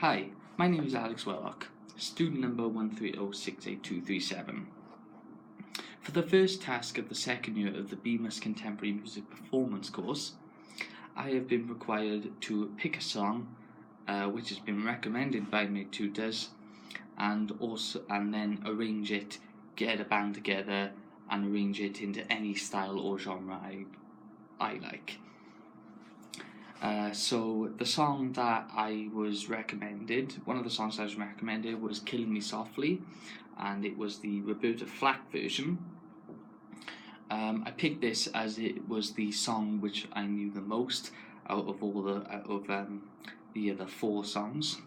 Hi, my name is Alex Wellock, student number 130682237. For the first task of the second year of the BMUS Contemporary Music Performance course, I have been required to pick a song which has been recommended by my tutors and then arrange it, get a band together and arrange it into any style or genre I like. So the song that I was recommended, one of the songs I was recommended was Killing Me Softly, and it was the Roberta Flack version. I picked this as it was the song which I knew the most out of all the other four songs,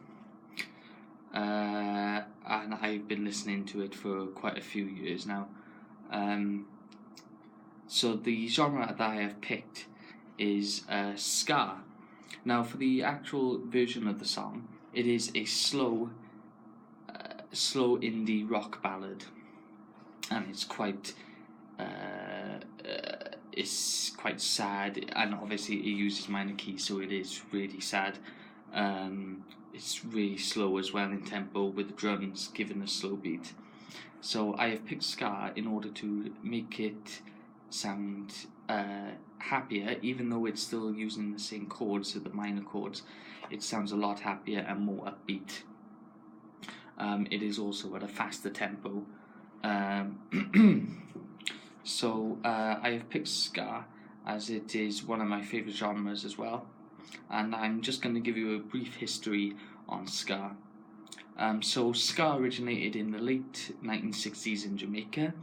and I've been listening to it for quite a few years now. So the genre that I have picked is ska. Now, for the actual version of the song, it is a slow indie rock ballad, and it's quite sad, and obviously it uses minor keys, so it is really sad. It's really slow as well in tempo, with the drums given a slow beat. So I have picked ska in order to make it sound happier, even though it's still using the same chords, so the minor chords. It sounds a lot happier and more upbeat. It is also at a faster tempo. So I have picked ska as it is one of my favourite genres as well, and I'm just going to give you a brief history on ska. So ska originated in the late 1960s in Jamaica,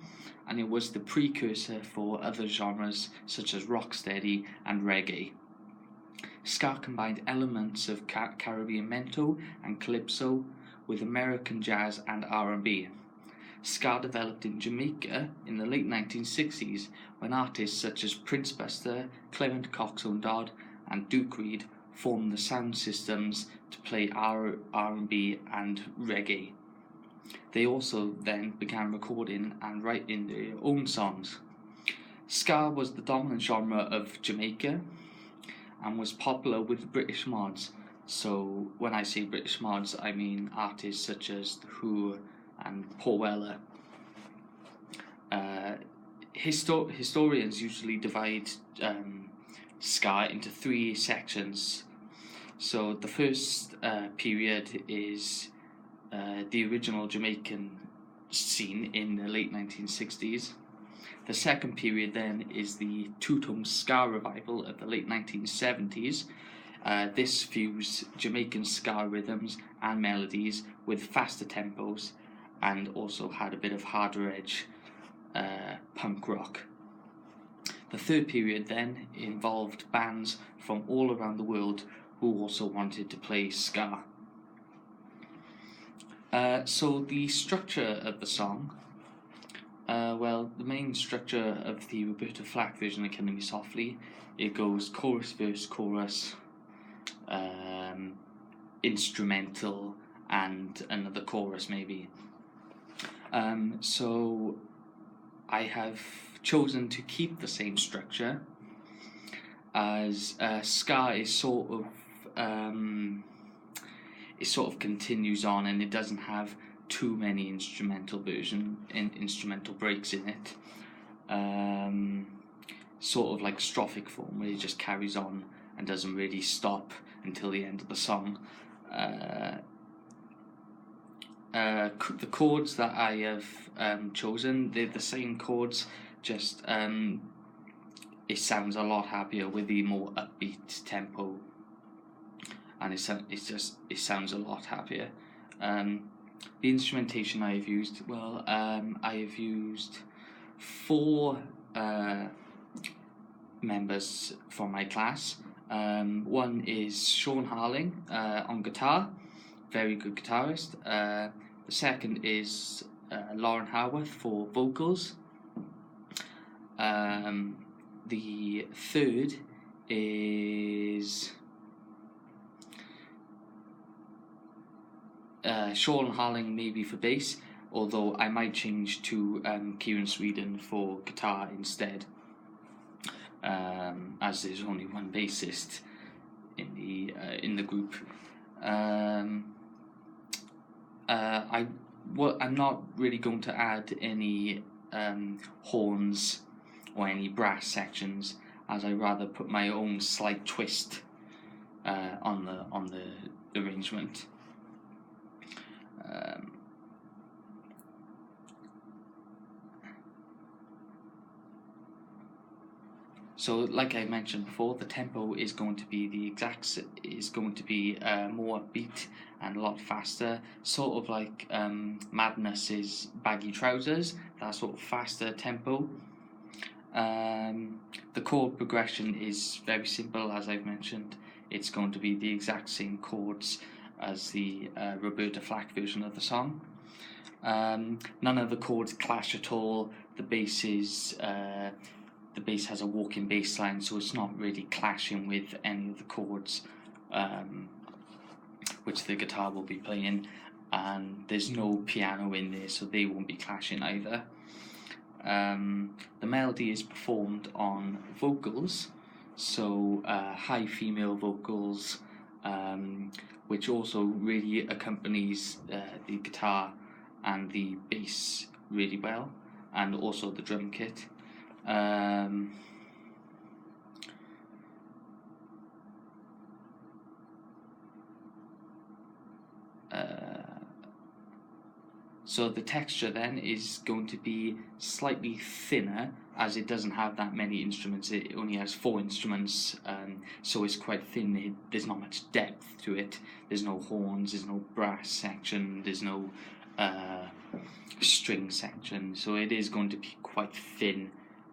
and it was the precursor for other genres such as rocksteady and reggae. Ska combined elements of Caribbean mento and calypso with American jazz and R&B. Ska developed in Jamaica in the late 1960s when artists such as Prince Buster, Clement Coxsone Dodd and Duke Reid formed the sound systems to play R&B and reggae. They also then began recording and writing their own songs. Ska was the dominant genre of Jamaica and was popular with British mods. So when I say British mods, I mean artists such as The Who and Paul Weller. Historians usually divide ska into three sections. So the first period is the original Jamaican scene in the late 1960s. The second period then is the two-tone ska revival of the late 1970s. This fused Jamaican ska rhythms and melodies with faster tempos and also had a bit of harder edge punk rock. The third period then involved bands from all around the world who also wanted to play ska. So the structure of the song, the main structure of the Roberta Flack version of Killing Me Softly, it goes chorus, verse, chorus, instrumental, and another chorus maybe. So I have chosen to keep the same structure, as ska is sort of continues on, and it doesn't have too many instrumental breaks in it. Sort of like strophic form, where it just carries on and doesn't really stop until the end of the song. The chords that I have chosen, they're the same chords, just it sounds a lot happier with the more upbeat tempo, and it sounds a lot happier. The instrumentation I have used, I have used four members from my class. One is Sean Harling on guitar, very good guitarist. The second is Lauren Howarth for vocals. The third is Sean Harling maybe for bass, although I might change to Kieran Sweden for guitar instead, as there's only one bassist in the group. I'm not really going to add any horns or any brass sections, as I rather put my own slight twist on the arrangement. So, like I mentioned before, the tempo is going to be more upbeat and a lot faster, sort of like Madness is Baggy Trousers, that sort of faster tempo. The chord progression is very simple, as I've mentioned. It's going to be the exact same chords as the Roberta Flack version of the song. None of the chords clash at all. The bass has a walking bass line, so it's not really clashing with any of the chords which the guitar will be playing, and there's no piano in there, so they won't be clashing either. The melody is performed on vocals, so high female vocals, which also really accompanies the guitar and the bass really well, and also the drum kit. So the texture then is going to be slightly thinner, as it doesn't have that many instruments. It only has 4 instruments, so it's quite thin. There's not much depth to it. There's no horns, there's no brass section, there's no string section, so it is going to be quite thin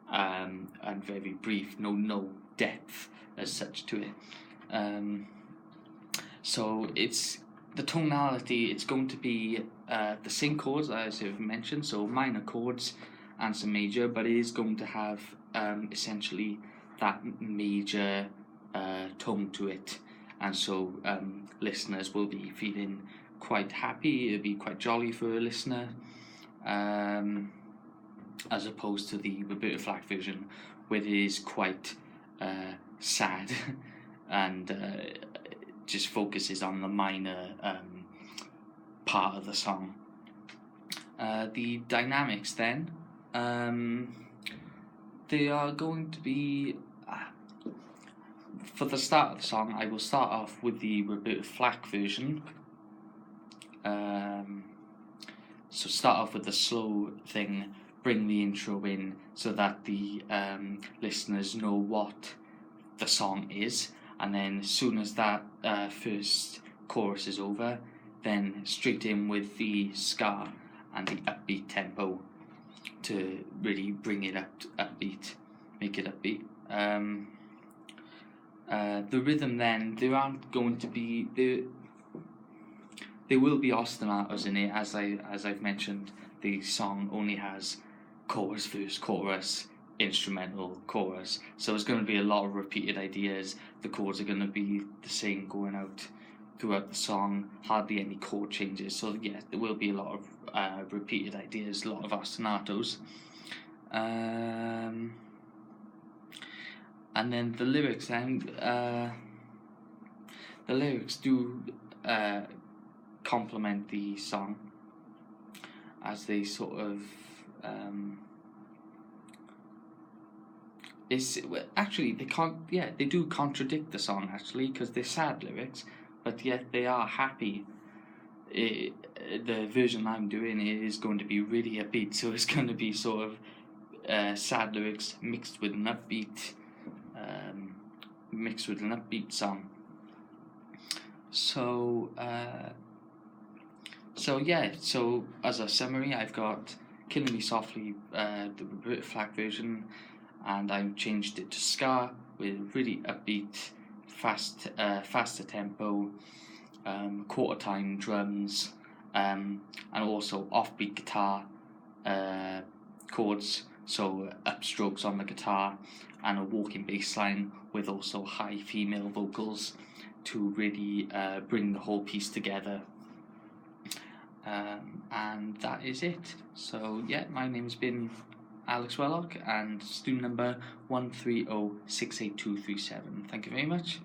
and very brief. No depth as such to it. So it's the tonality. It's going to be the same chords as I've mentioned, so minor chords and some major, but it is going to have essentially that major tone to it, and so listeners will be feeling quite happy. It'll be quite jolly for a listener, as opposed to the Roberta Flack version, where it is quite sad and just focuses on the minor part of the song. The dynamics then, they are going to be, for the start of the song, I will start off with the Roberta Flack version. So start off with the slow thing, bring the intro in so that the listeners know what the song is, and then as soon as that first chorus is over, then straight in with the ska and the upbeat tempo to really bring it upbeat, make it upbeat. The rhythm then, there aren't going to be there will be ostinatos in it, as I've mentioned. The song only has chorus, verse, chorus, instrumental, chorus, so there's going to be a lot of repeated ideas. The chords are going to be the same going out throughout the song, hardly any chord changes, so yeah, there will be a lot of repeated ideas, a lot of ostinatos. And then the lyrics then, the lyrics do complement the song, as they sort of they do contradict the song actually, because they're sad lyrics, but yet they are happy. The version I'm doing is going to be really upbeat, so it's going to be sort of sad lyrics mixed with an upbeat song. So as a summary, I've got Killing Me Softly, the Roberta Flack version, and I've changed it to ska with really upbeat, faster tempo, quarter time drums, and also offbeat guitar chords, so upstrokes on the guitar, and a walking bass line with also high female vocals to really bring the whole piece together. And that is it. So yeah, my name's been Alex Wellock, and student number 130682237. Thank you very much.